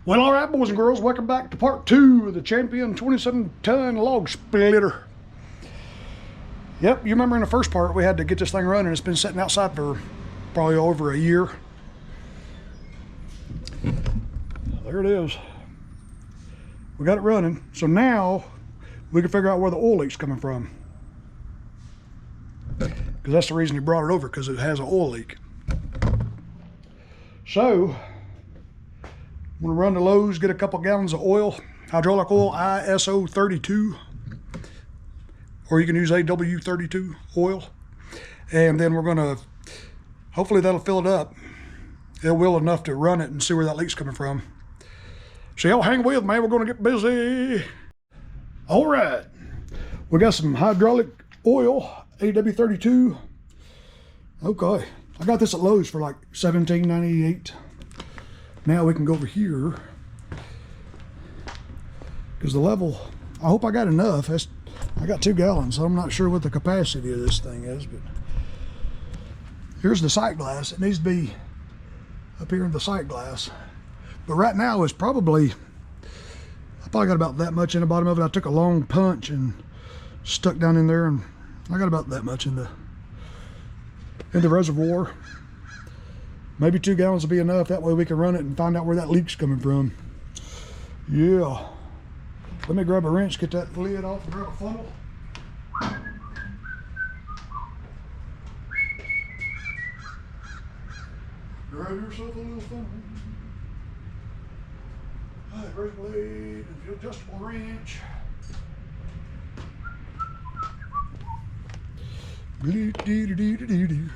Well, all right, boys and girls, welcome back to part 2 of the Champion 27-ton log splitter. Yep, you remember in the first part we had to get this thing running. It's been sitting outside for probably over a year. There it is. We got it running. So now we can figure out where the oil leak's coming from. Because that's the reason he brought it over, because it has an oil leak. So I'm gonna run to Lowe's, get a couple gallons of oil, hydraulic oil, ISO 32, or you can use AW 32 oil. And then we're gonna, hopefully that'll fill it up. It will enough to run it and see where that leak's coming from. So y'all hang with me, we're gonna get busy. All right, we got some hydraulic oil, AW 32. Okay, I got this at Lowe's for like $17.98. Now we can go over here, because the level, I hope I got enough. I got 2 gallons, so I'm not sure what the capacity of this thing is, but here's the sight glass. It needs to be up here in the sight glass. But right now it's probably, I probably got about that much in the bottom of it. I took a long punch and stuck down in there, and I got about that much in the reservoir. Maybe 2 gallons will be enough. That way we can run it and find out where that leak's coming from. Yeah. Let me grab a wrench, get that lid off, and grab a funnel. Grab yourself a little funnel. Alright, razor blade and the adjustable wrench. Do-do-do-do-do-do.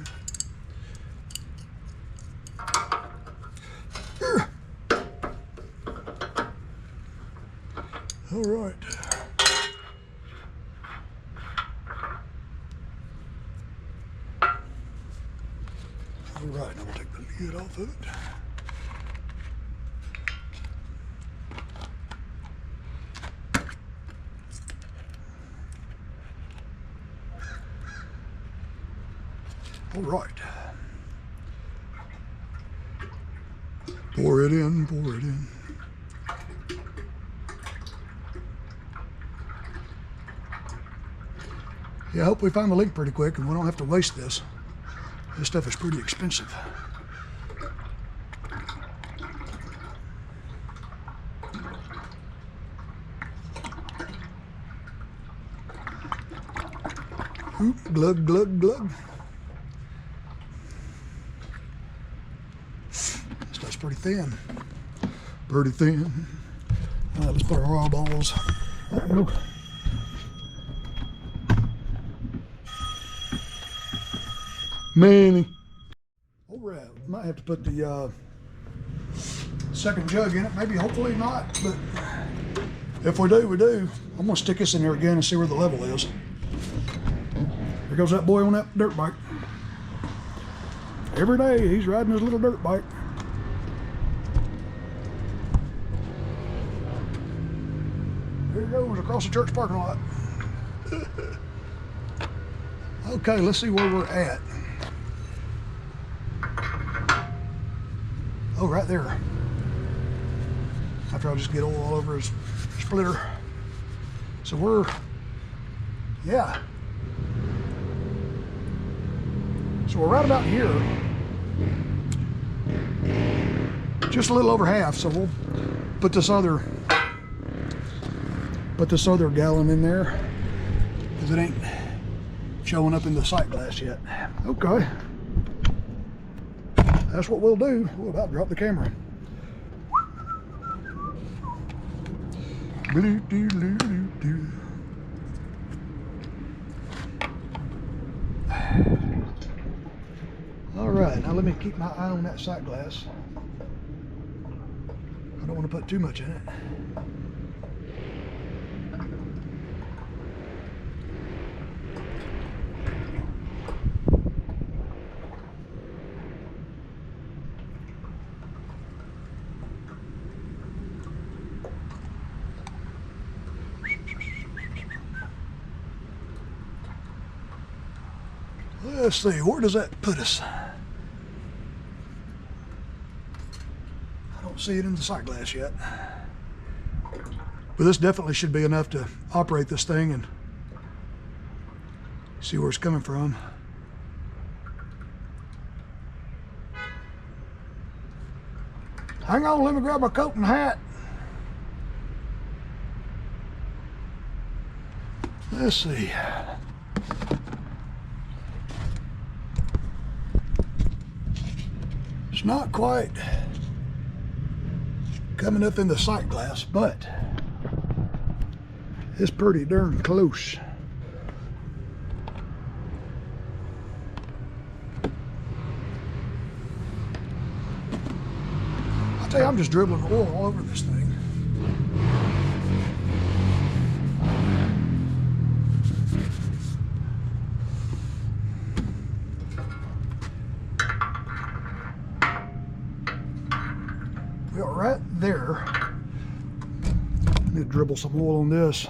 All right. All right, now we'll take the lid off of it. All right. Pour it in, pour it in. Yeah, I hope we find the leak pretty quick and we don't have to waste this. This stuff is pretty expensive. Oop, glug, glug, glug. Stuff's pretty thin. Pretty thin. All right, let's put our oil balls. There we go. Manny. All right, might have to put the second jug in it. Maybe, hopefully not, but if we do, we do. I'm gonna stick this in there again and see where the level is. There goes that boy on that dirt bike. Every day he's riding his little dirt bike. There he goes across the church parking lot. Okay, let's see where we're at. Oh, right there. After I just get oil all over his splitter. So we're, yeah. So we're right about here. Just a little over half. So we'll put this other gallon in there, because it ain't showing up in the sight glass yet. Okay. That's what we'll do. We'll about drop the camera. All right, now let me keep my eye on that sight glass. I don't want to put too much in it. Let's see, where does that put us? I don't see it in the sight glass yet. But this definitely should be enough to operate this thing and see where it's coming from. Hang on, let me grab my coat and hat. Let's see. It's not quite coming up in the sight glass, but it's pretty darn close. I tell you, I'm just dribbling oil all over this thing. We are right there. I need to dribble some oil on this.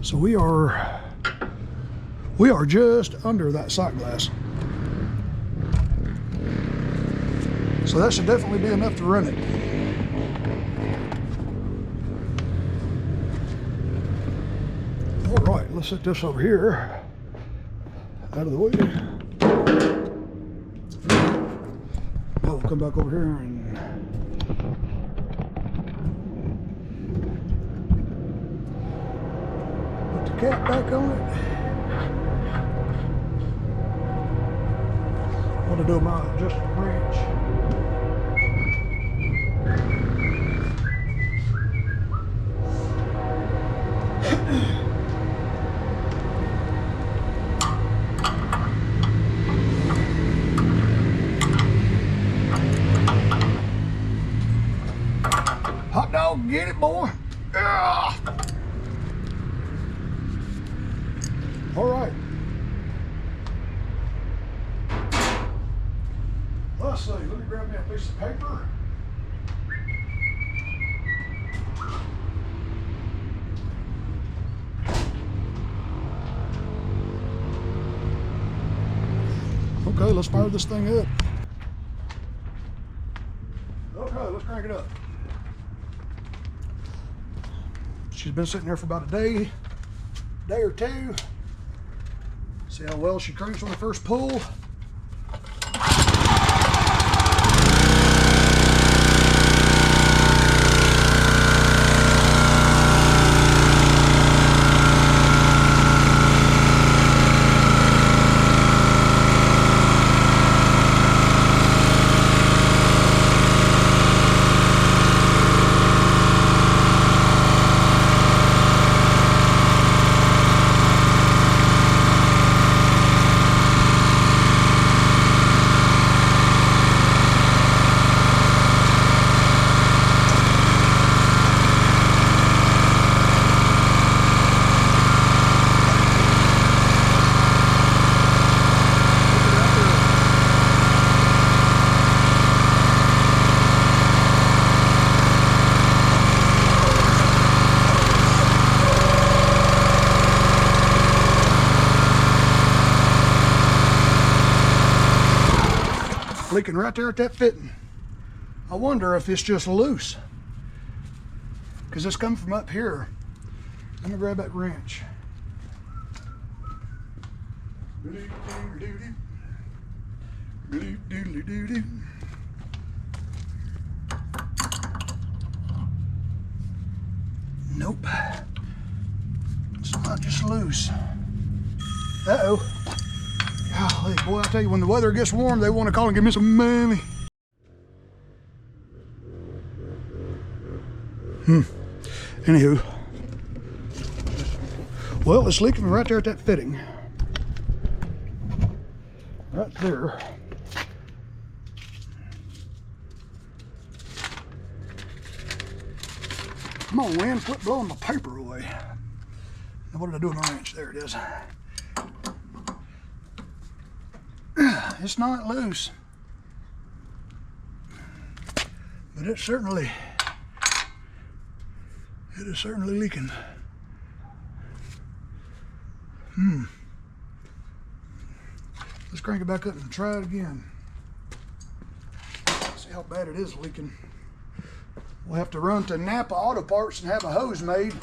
So we are just under that sight glass. So that should definitely be enough to run it. All right, let's set this over here, out of the way. Now we'll come back over here and put the cap back on it. I want to do my adjustable wrench. Hot dog, get it, boy. Yeah. All right. Let's see. Let me grab me a piece of paper. Okay, let's fire this thing up. Okay, let's crank it up. She's been sitting there for about a day or two. See how well she cranks on the first pull. Leaking right there at that fitting. I wonder if it's just loose, because it's coming from up here. Let me grab that wrench. Nope, it's not just loose. Uh-oh. Golly, boy, I tell you, when the weather gets warm, they want to call and give me some money. Anywho. Well, it's leaking right there at that fitting. Right there. Come on, wind, quit blowing my paper away. Now, what did I do with my wrench? There it is. It's not loose, but it is certainly leaking. Let's crank it back up and try it again. how bad it is leaking. We'll have to run to Napa Auto Parts and have a hose made.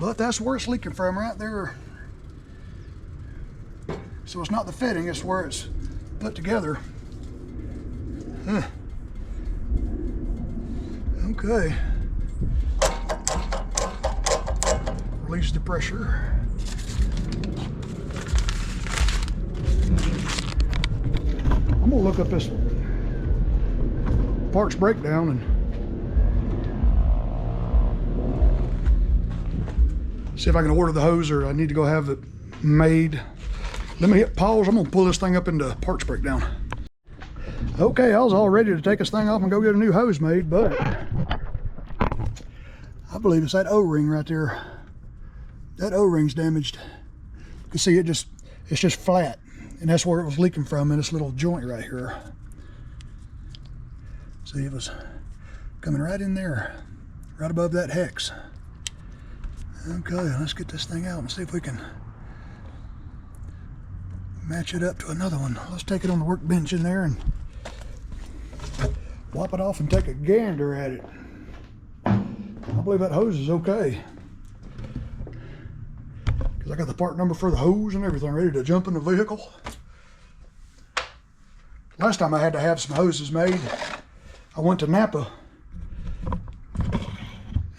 But that's where it's leaking from, right there. So it's not the fitting, it's where it's put together. Okay. Release the pressure. I'm gonna look up this parts breakdown and see if I can order the hose, or I need to go have it made. Let me hit pause. I'm gonna pull this thing up into parts breakdown. Okay, I was all ready to take this thing off and go get a new hose made, but I believe it's that O-ring right there. That O-ring's damaged. You can see it's just flat, and that's where it was leaking from, in this little joint right here. See, it was coming right in there, right above that hex. Okay, let's get this thing out and see if we can match it up to another one. Let's take it on the workbench in there and wop it off and take a gander at it. I believe that hose is okay, because I got the part number for the hose and everything ready to jump in the vehicle. Last time I had to have some hoses made, I went to Napa.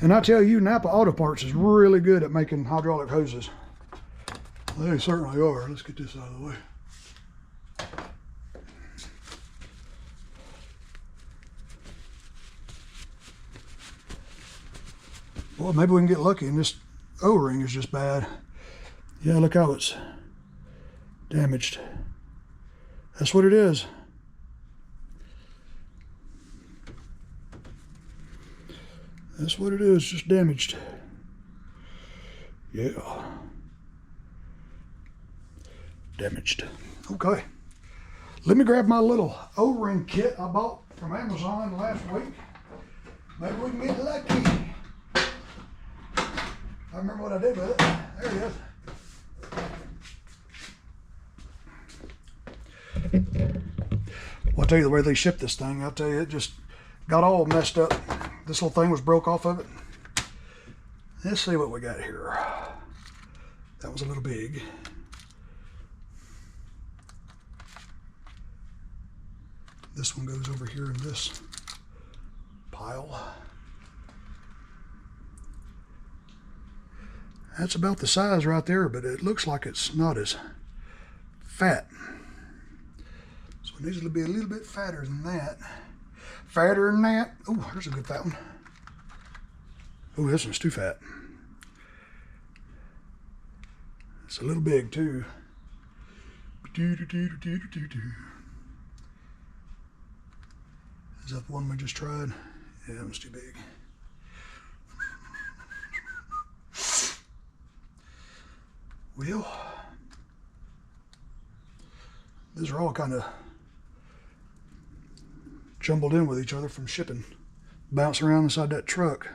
And I tell you, Napa Auto Parts is really good at making hydraulic hoses. They certainly are. Let's get this out of the way. Boy, maybe we can get lucky and this O-ring is just bad. Yeah, look how it's damaged. That's what it is. That's what it is, just damaged. Yeah. Damaged. Okay. Let me grab my little O-ring kit I bought from Amazon last week. Maybe we can get lucky. I remember what I did with it. There it is. Well, I'll tell you the way they ship this thing. I'll tell you, it just got all messed up. This little thing was broke off of it. Let's see what we got here. That was a little big. This one goes over here in this pile. That's about the size right there, but it looks like it's not as fat. So it needs to be a little bit fatter than that. Fatter than that. Oh, there's a good fat one. Oh, this one's too fat. It's a little big too. Is that the one we just tried? Yeah, that one's too big. Well, these are all kind of jumbled in with each other from shipping, bouncing around inside that truck.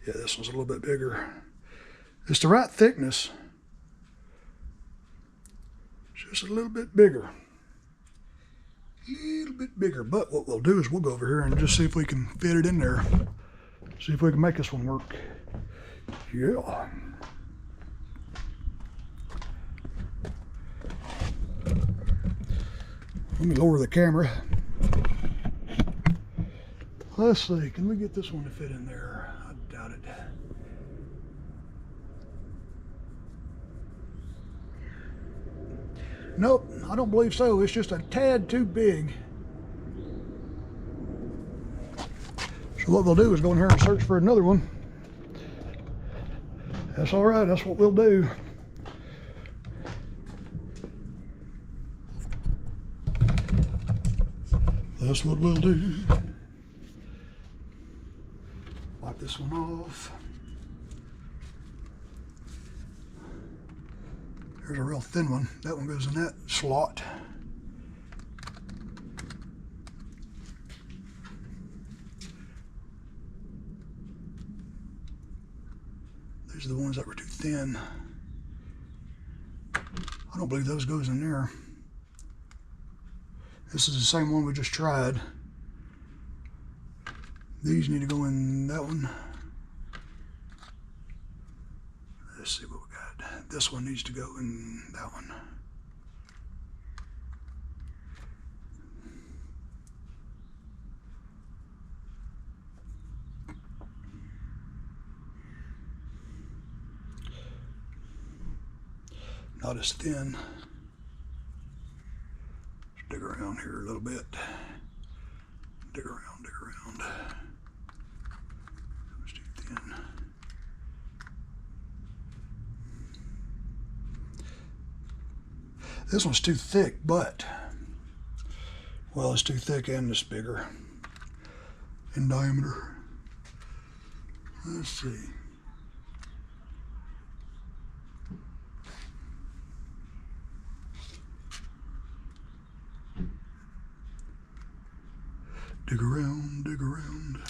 Yeah, this one's a little bit bigger. It's the right thickness, just a little bit bigger. A little bit bigger, but what we'll do is we'll go over here and just see if we can fit it in there. See if we can make this one work. Yeah. Let me lower the camera. Let's see, can we get this one to fit in there? I doubt it. Nope, I don't believe so. It's just a tad too big. So what we'll do is go in here and search for another one. That's all right, that's what we'll do. That's what we'll do. Wipe this one off. There's a real thin one. That one goes in that slot. These are the ones that were too thin. I don't believe those goes in there. This is the same one we just tried. These need to go in that one. Let's see what we got. This one needs to go in that one. Not as thin. Let's dig around here a little bit. Dig around, dig around. It's too thin. This one's too thick, but, well, it's too thick and it's bigger in diameter. Let's see. Dig around, dig around.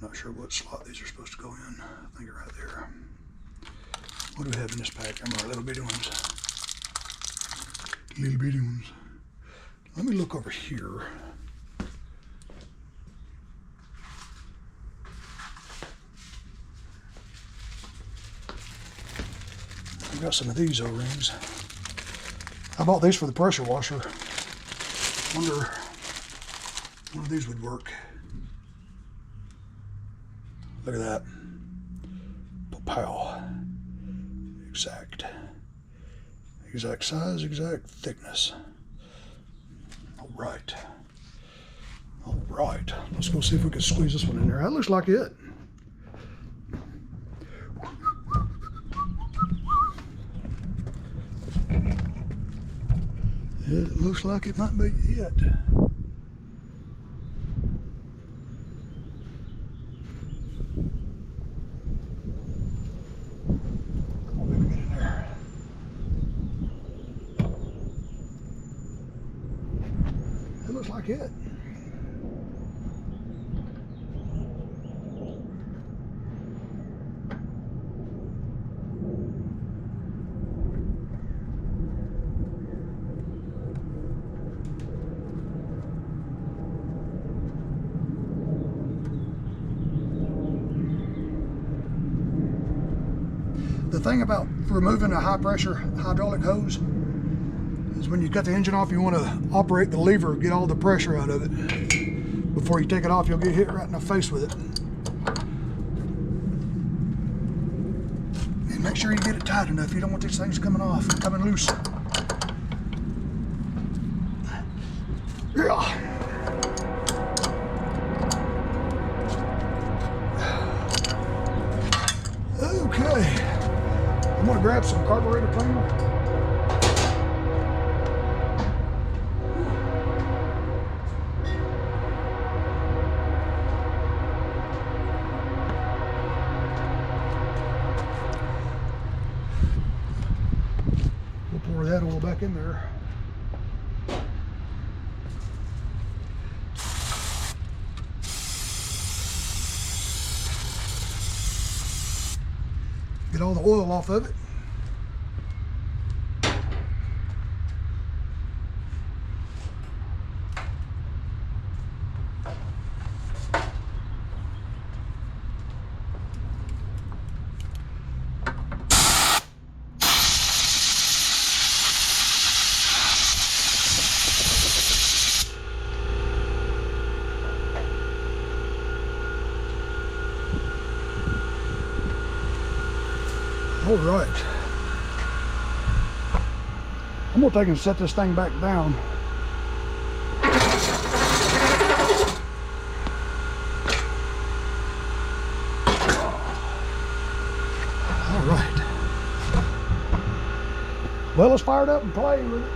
Not sure what slot these are supposed to go in. I think right there. What do we have in this pack? Remember, little bitty ones. Little bitty ones. Let me look over here. We got some of these O-rings. I bought these for the pressure washer. Wonder one of these would work. Look at that. Pow. Exact. Exact size, exact thickness. All right. All right. Let's go see if we can squeeze this one in there. That looks like it. It looks like it might be it. Come on, baby, get in there. It looks like it. The thing about removing a high pressure hydraulic hose is when you cut the engine off, you want to operate the lever, get all the pressure out of it. Before you take it off, you'll get hit right in the face with it. And make sure you get it tight enough. You don't want these things coming off, coming loose. Yeah. Okay. I'm gonna grab some carburetor cleaner. We'll pour that oil back in there. Get all the oil off of it. All right. I'm gonna take and set this thing back down. All right. Well, let's fire it up and play with it.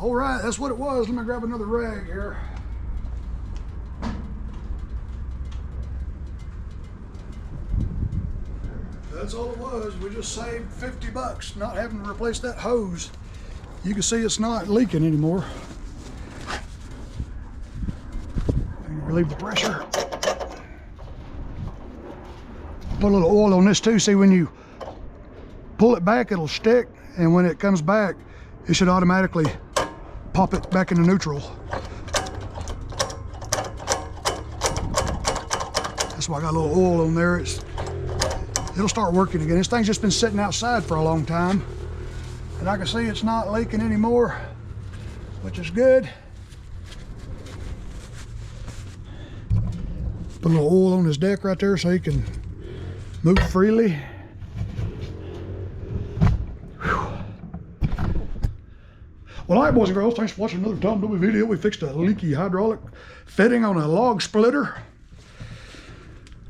All right, that's what it was. Let me grab another rag here. That's all it was. We just saved 50 bucks not having to replace that hose. You can see it's not leaking anymore. Relieve the pressure. Put a little oil on this too. See, when you pull it back, it'll stick, and when it comes back, it should automatically pop it back into neutral. That's why I got a little oil on there. It'll start working again. This thing's just been sitting outside for a long time, and I can see it's not leaking anymore, which is good. Put a little oil on his deck right there so he can move freely. Well, all right, boys and girls, thanks for watching another Tom Doobie video. We fixed a leaky hydraulic fitting on a log splitter.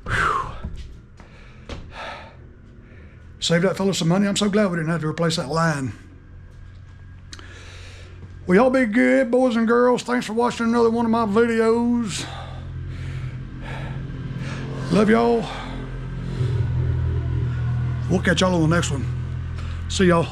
Whew. Saved that fella some money. I'm so glad we didn't have to replace that line. Well, y'all be good, boys and girls. Thanks for watching another one of my videos. Love y'all. We'll catch y'all on the next one. See y'all.